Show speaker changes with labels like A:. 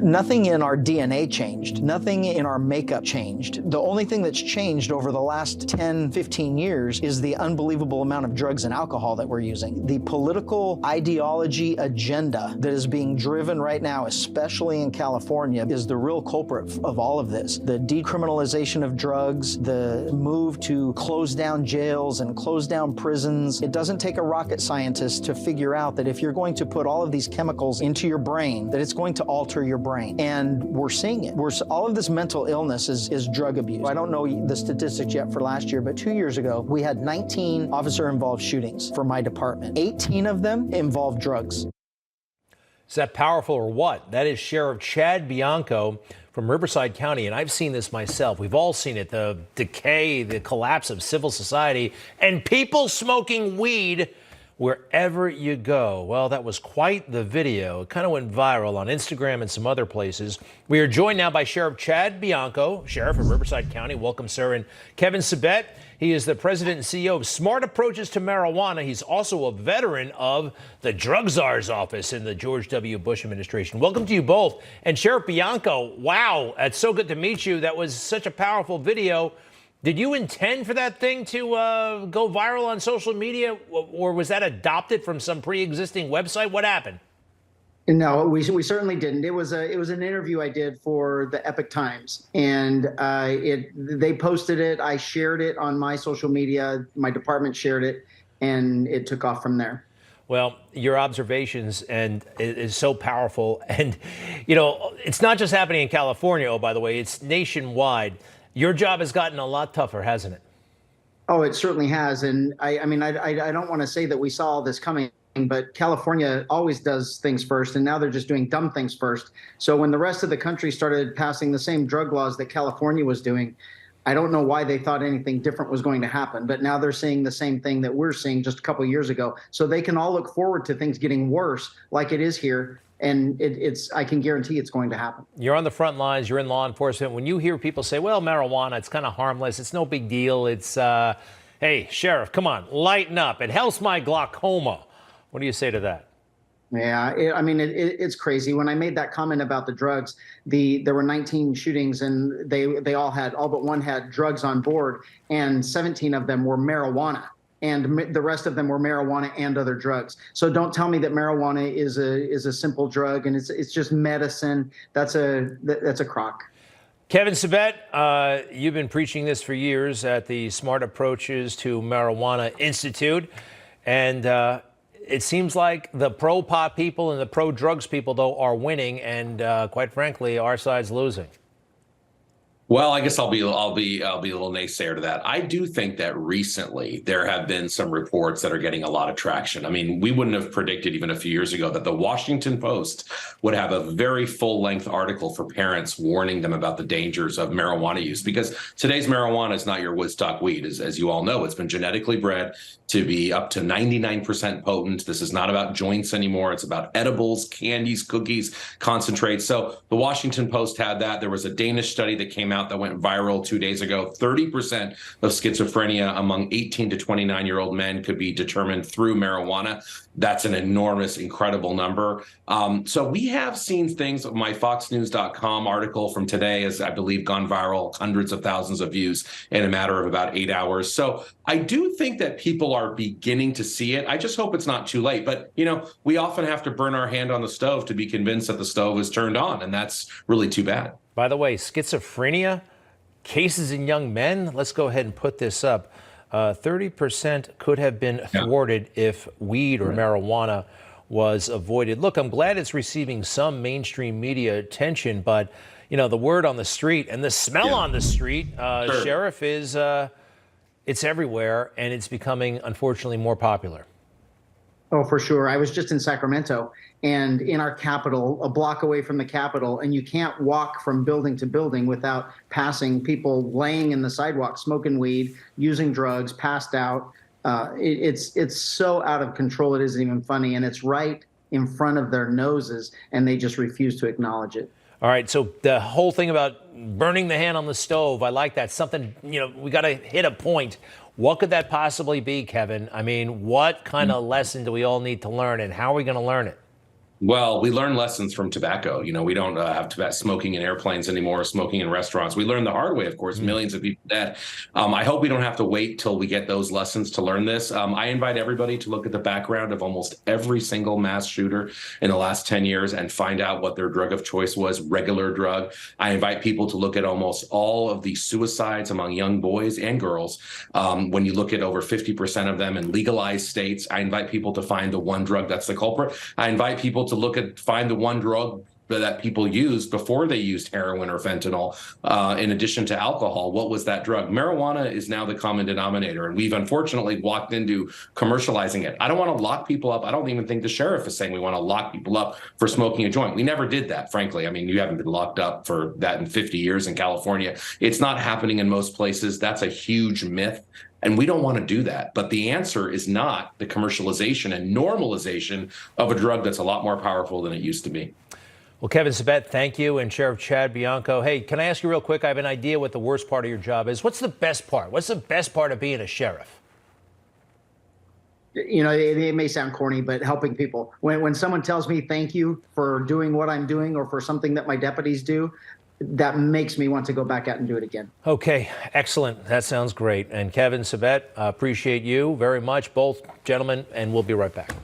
A: Nothing in our DNA changed. Nothing in our makeup changed. The only thing that's changed over the last 10, 15 years is the unbelievable amount of drugs and alcohol that we're using. The political ideology agenda that is being driven right now, especially in California, is the real culprit of all of this. The decriminalization of drugs, the move to close down jails and close down prisons. It doesn't take a rocket scientist to figure out that if you're going to put all of these chemicals into your brain, that it's going to alter your brain. And we're seeing it. All of this mental illness is drug abuse. I don't know the statistics yet for last year, but 2 years ago, we had 19 officer-involved shootings for my department. 18 of them involved drugs.
B: Is that powerful or what? That is Sheriff Chad Bianco from Riverside County, and I've seen this myself. We've all seen it, the decay, the collapse of civil society, and people smoking weed wherever you go. Well, that was quite the video. It kind of went viral on Instagram and some other places. We are joined now by Sheriff Chad Bianco, Sheriff of Riverside County. Welcome, sir. And Kevin Sabet, he is the president and CEO of Smart Approaches to Marijuana. He's also a veteran of the Drug Czar's office in the George W. Bush administration. Welcome to you both. And Sheriff Bianco, wow, it's so good to meet you. That was such a powerful video. Did you intend for that thing to go viral on social media, or was that adopted from some pre-existing website? What happened?
C: No, we certainly didn't. It was an interview I did for the Epic Times, and they posted it. I shared it on my social media. My department shared it, and it took off from there.
B: Well, your observations and is so powerful, and you know it's not just happening in California. Oh, by the way, it's nationwide. Your job has gotten a lot tougher, hasn't it?
C: Oh, it certainly has. And I mean, I don't want to say that we saw all this coming, but California always does things first, and now they're just doing dumb things first. So when the rest of the country started passing the same drug laws that California was doing, I don't know why they thought anything different was going to happen, but now they're seeing the same thing that we're seeing just a couple of years ago. So they can all look forward to things getting worse like it is here. And I can guarantee it's going to happen.
B: You're on the front lines. You're in law enforcement. When you hear people say, well, marijuana, it's kind of harmless. It's no big deal. It's, hey, Sheriff, come on, lighten up. It helps my glaucoma. What do you say to that?
C: Yeah, I mean, it's crazy. When I made that comment about the drugs, there were 19 shootings, and they all but one had drugs on board, and 17 of them were marijuana. And the rest of them were marijuana and other drugs. So don't tell me that marijuana is a simple drug and it's just medicine. That's a crock.
B: Kevin Sabet, you've been preaching this for years at the Smart Approaches to Marijuana Institute, and it seems like the pro-pot people and the pro-drugs people, though, are winning, and quite frankly, our side's losing.
D: Well, I guess I'll be a little naysayer to that. I do think that recently there have been some reports that are getting a lot of traction. I mean, we wouldn't have predicted even a few years ago that the Washington Post would have a very full-length article for parents warning them about the dangers of marijuana use, because today's marijuana is not your Woodstock weed. As you all know, it's been genetically bred to be up to 99% potent. This is not about joints anymore. It's about edibles, candies, cookies, concentrates. So the Washington Post had that. There was a Danish study that came out that went viral 2 days ago. 30% of schizophrenia among 18 to 29-year-old men could be determined through marijuana. That's an enormous, incredible number. So we have seen things. My FoxNews.com article from today has, I believe, gone viral, hundreds of thousands of views in a matter of about 8 hours. So I do think that people are beginning to see it. I just hope it's not too late. But, you know, we often have to burn our hand on the stove to be convinced that the stove is turned on, and that's really too bad.
B: By the way, schizophrenia cases in young men, let's go ahead and put this up. 30% could have been thwarted if weed or marijuana was avoided. Look, I'm glad it's receiving some mainstream media attention, but, you know, the word on the street and the smell on the street, Sheriff, is it's everywhere, and it's becoming, unfortunately, more popular.
C: Oh, for sure. I was just in Sacramento, and in our Capitol, a block away from the Capitol, and you can't walk from building to building without passing people laying in the sidewalk, smoking weed, using drugs, passed out. It's so out of control, it isn't even funny, and it's right in front of their noses, and they just refuse to acknowledge it.
B: All right, so the whole thing about burning the hand on the stove, I like that. Something, you know, we got to hit a point. What could that possibly be, Kevin? I mean, what kind of lesson do we all need to learn, and how are we going to learn it?
D: Well, we learn lessons from tobacco. We don't have tobacco smoking in airplanes anymore, smoking in restaurants. We learned the hard way, of course, millions of people dead. I hope we don't have to wait till we get those lessons to learn this. I invite everybody to look at the background of almost every single mass shooter in the last 10 years and find out what their drug of choice was, regular drug. I invite people to look at almost all of the suicides among young boys and girls. When you look at over 50% of them in legalized states, I invite people to find the one drug that's the culprit. I invite people to find the one drug that people used before they used heroin or fentanyl, in addition to alcohol. What was that drug? Marijuana is now the common denominator, and we've unfortunately walked into commercializing it. I don't want to lock people up. I don't even think the sheriff is saying we want to lock people up for smoking a joint. We never did that, frankly. I mean, you haven't been locked up for that in 50 years in California. It's not happening in most places. That's a huge myth. And we don't want to do that. But the answer is not the commercialization and normalization of a drug that's a lot more powerful than it used to be.
B: Well, Kevin Sabet, thank you. And Sheriff Chad Bianco, hey, can I ask you real quick? I have an idea what the worst part of your job is. What's the best part? What's the best part of being a sheriff?
C: It may sound corny, but helping people. When someone tells me thank you for doing what I'm doing or for something that my deputies do, that makes me want to go back out and do it again.
B: Okay, excellent. That sounds great. And Kevin Sabet, appreciate you very much, both gentlemen, and we'll be right back.